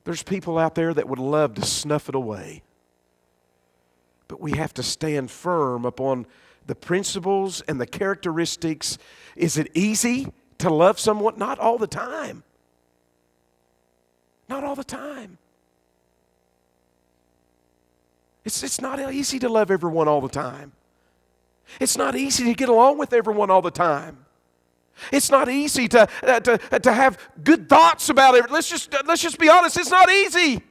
There's people out there that would love to snuff it away. But we have to stand firm upon the principles and the characteristics. Is it easy to love someone? Not all the time. Not all the time. It's not easy to love everyone all the time. It's not easy to get along with everyone all the time. It's not easy to have good thoughts about it. Let's just be honest. It's not easy.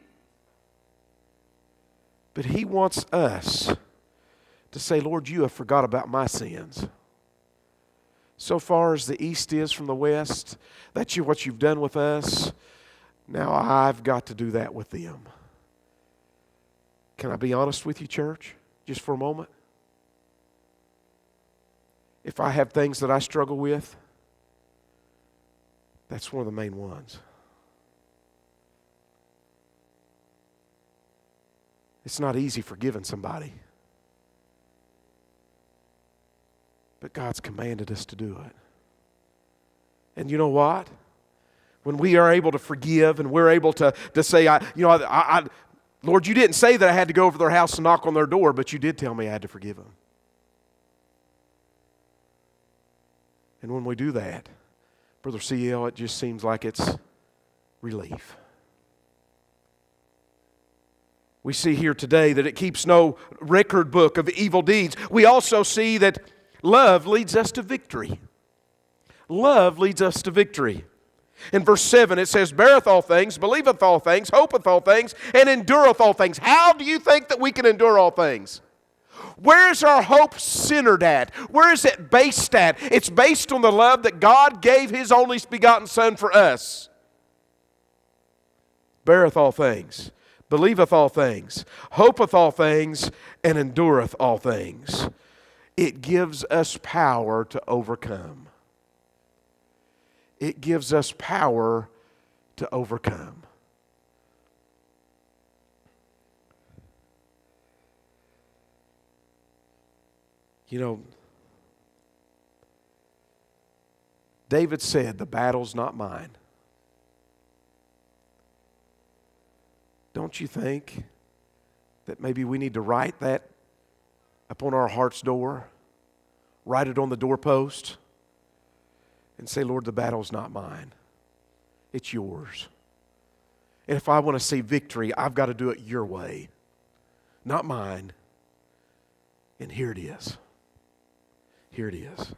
But He wants us to say, Lord, you have forgot about my sins. So far as the east is from the west, that's what you've done with us. Now I've got to do that with them. Can I be honest with you, church, just for a moment? If I have things that I struggle with, that's one of the main ones. It's not easy forgiving somebody. But God's commanded us to do it. And you know what? When we are able to forgive and we're able to say, Lord, you didn't say that I had to go over to their house and knock on their door, but you did tell me I had to forgive them. And when we do that, Brother C.L., it just seems like it's relief. We see here today that it keeps no record book of evil deeds. We also see that love leads us to victory. Love leads us to victory. In verse 7 it says, beareth all things, believeth all things, hopeth all things, and endureth all things. How do you think that we can endure all things? Where is our hope centered at? Where is it based at? It's based on the love that God gave His only begotten Son for us. Beareth all things, believeth all things, hopeth all things, and endureth all things. It gives us power to overcome. It gives us power to overcome. You know, David said, the battle's not mine. Don't you think that maybe we need to write that upon our heart's door? Write it on the doorpost and say, Lord, the battle's not mine. It's yours. And if I want to see victory, I've got to do it your way, not mine. And here it is. Here it is.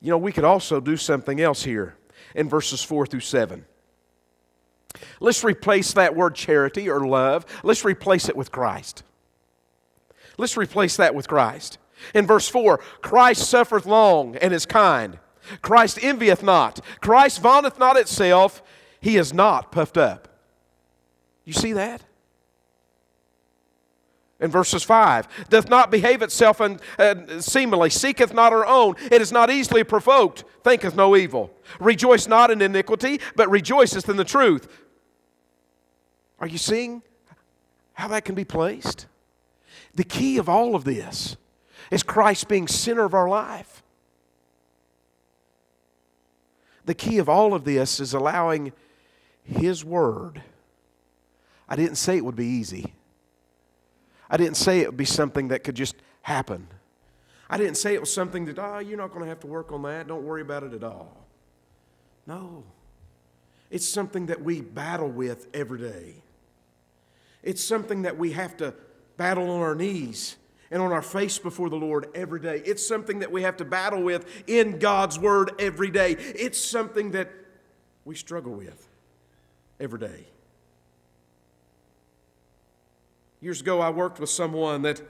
You know, we could also do something else here in verses 4 through 7. Let's replace that word charity or love. Let's replace it with Christ. Let's replace that with Christ. In verse 4, Christ suffereth long and is kind. Christ envieth not. Christ vaunteth not itself. He is not puffed up. You see that? In verses 5, doth not behave itself unseemly, seeketh not her own, it is not easily provoked, thinketh no evil. Rejoice not in iniquity, but rejoiceth in the truth. Are you seeing how that can be placed? The key of all of this is Christ being center of our life. The key of all of this is allowing His Word. I didn't say it would be easy. I didn't say it would be something that could just happen. I didn't say it was something that, you're not going to have to work on that. Don't worry about it at all. No. It's something that we battle with every day. It's something that we have to battle on our knees and on our face before the Lord every day. It's something that we have to battle with in God's Word every day. It's something that we struggle with every day. Years ago, I worked with someone that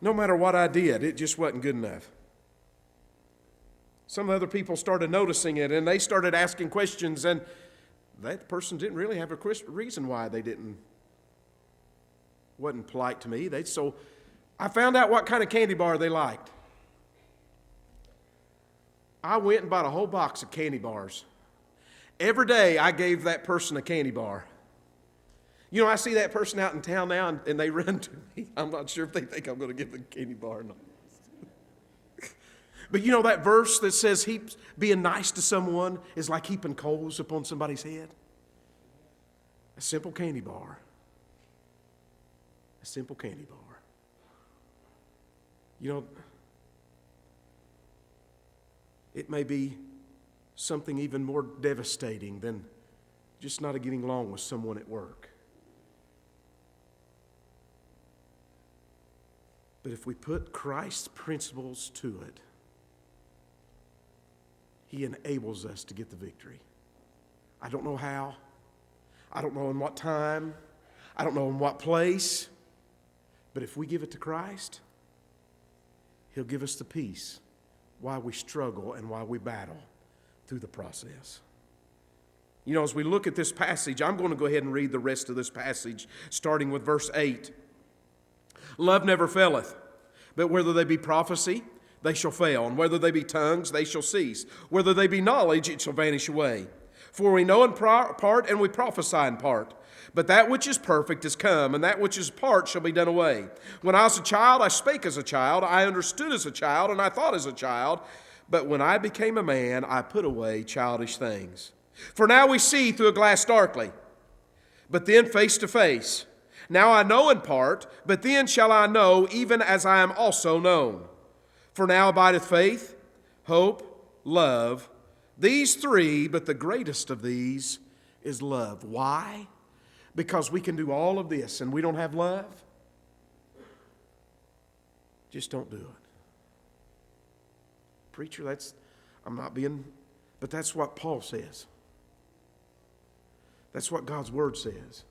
no matter what I did, it just wasn't good enough. Some other people started noticing it, and they started asking questions, and that person didn't really have a reason why they wasn't polite to me. So I found out what kind of candy bar they liked. I went and bought a whole box of candy bars. Every day, I gave that person a candy bar. You know, I see that person out in town now, and they run to me. I'm not sure if they think I'm going to give them a candy bar or not. But you know that verse that says being nice to someone is like heaping coals upon somebody's head? A simple candy bar. A simple candy bar. You know, it may be something even more devastating than just not getting along with someone at work. But if we put Christ's principles to it, He enables us to get the victory. I don't know how. I don't know in what time. I don't know in what place. But if we give it to Christ, He'll give us the peace while we struggle and while we battle through the process. You know, as we look at this passage, I'm going to go ahead and read the rest of this passage, starting with verse 8. Love never faileth, but whether they be prophecy, they shall fail, and whether they be tongues, they shall cease. Whether they be knowledge, it shall vanish away. For we know in part, and we prophesy in part. But that which is perfect is come, and that which is part shall be done away. When I was a child, I spake as a child, I understood as a child, and I thought as a child. But when I became a man, I put away childish things. For now we see through a glass darkly, but then face to face. Now I know in part, but then shall I know, even as I am also known. For now abideth faith, hope, love, these three, but the greatest of these is love. Why? Because we can do all of this and we don't have love? Just don't do it. Preacher, but that's what Paul says. That's what God's Word says.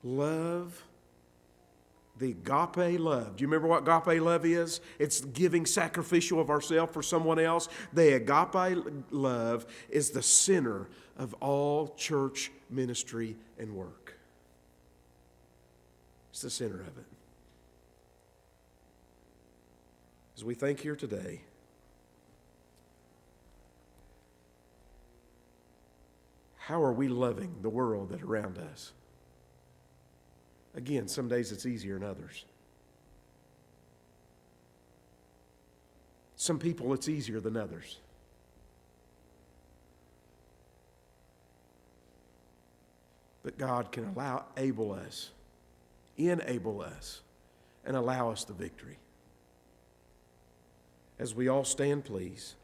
Love, the agape love. Do you remember what agape love is? It's giving sacrificial of ourselves for someone else. The agape love is the center of all church ministry and work. It's the center of it. As we think here today, how are we loving the world that around us? Again, some days it's easier than others. Some people it's easier than others. But God can enable us, and allow us the victory. As we all stand, please.